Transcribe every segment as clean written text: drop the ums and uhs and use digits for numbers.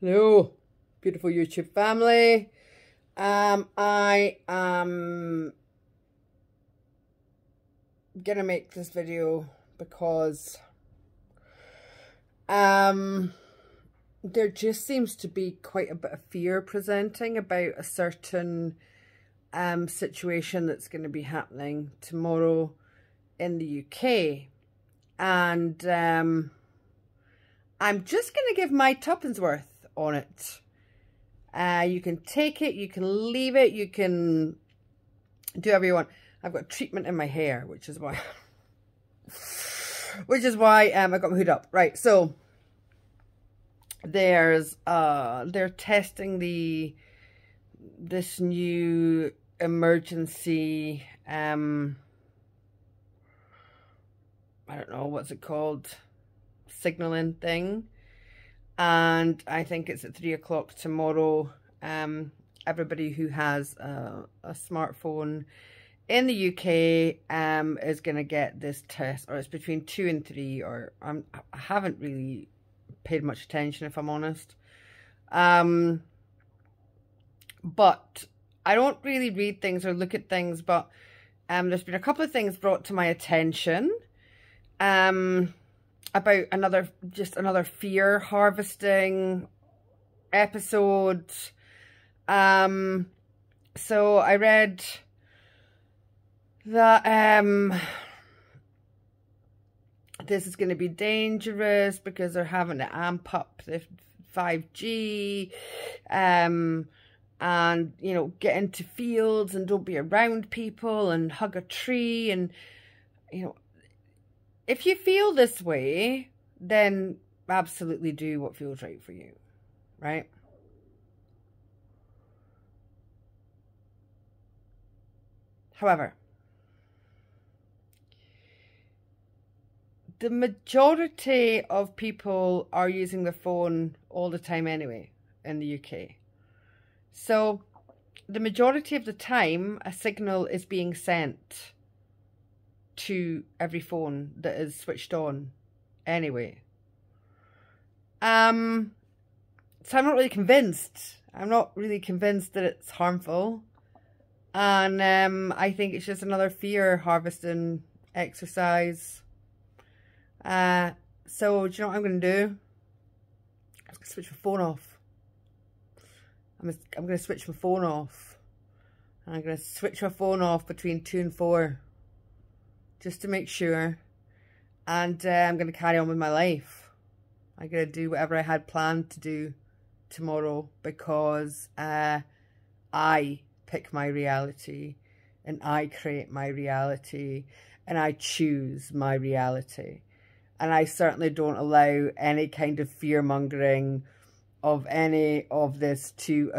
Hello, beautiful YouTube family. I am gonna make this video because there just seems to be quite a bit of fear presenting about a certain situation that's going to be happening tomorrow in the UK, and I'm just going to give my tuppence worth on it. You can take it, you can leave it, you can do whatever you want. I've got treatment in my hair, which is why I got my hood up. Right, so there's they're testing this new emergency I don't know what's it called, signaling thing, and I think it's at 3 o'clock tomorrow. Everybody who has a smartphone in the UK is going to get this test, or it's between 2 and 3, or I haven't really paid much attention, if I'm honest. But I don't really read things or look at things, but there's been a couple of things brought to my attention about another fear harvesting episode. So I read that this is going to be dangerous because they're having to amp up the 5G, and, you know, get into fields and don't be around people and hug a tree. And, you know, if you feel this way, then absolutely do what feels right for you, right? However, the majority of people are using the phone all the time anyway in the UK. So the majority of the time, a signal is being sent to every phone that is switched on anyway. So I'm not really convinced. I'm not really convinced that it's harmful. And I think it's just another fear harvesting exercise. So do you know what I'm going to do? I'm going to switch my phone off. I'm going to switch my phone off. And I'm going to switch my phone off between 2 and 4. Just to make sure. And I'm going to carry on with my life. I'm going to do whatever I had planned to do tomorrow, because I pick my reality, and I create my reality, and I choose my reality. And I certainly don't allow any kind of fear-mongering of any of this to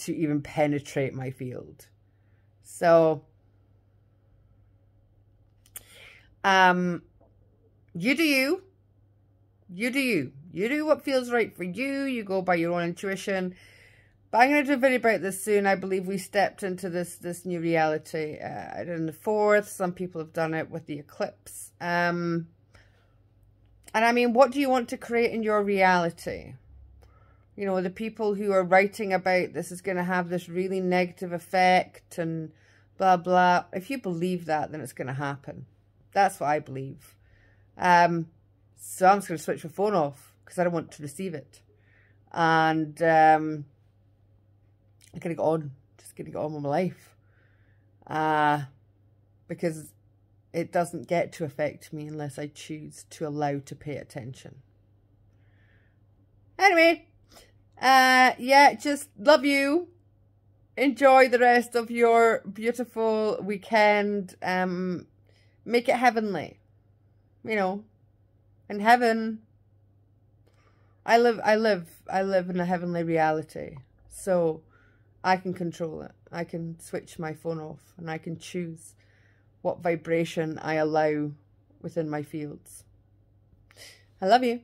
even penetrate my field. So you do you. You do you. You do what feels right for you. You go by your own intuition. But I'm going to do a video about this soon. I believe we stepped into this new reality. I did on the 4th. Some people have done it with the eclipse. And I mean, what do you want to create in your reality? You know, the people who are writing about this is going to have this really negative effect and blah, blah. If you believe that, then it's going to happen. That's what I believe. So I'm just going to switch my phone off because I don't want to receive it. And I'm going to go on. Just going to go on with my life. Because it doesn't get to affect me unless I choose to allow to pay attention. Anyway, yeah, just love you. Enjoy the rest of your beautiful weekend. Make it heavenly. You know, in heaven, I live in a heavenly reality. So I can control it. I can switch my phone off, and I can choose what vibration I allow within my fields. I love you.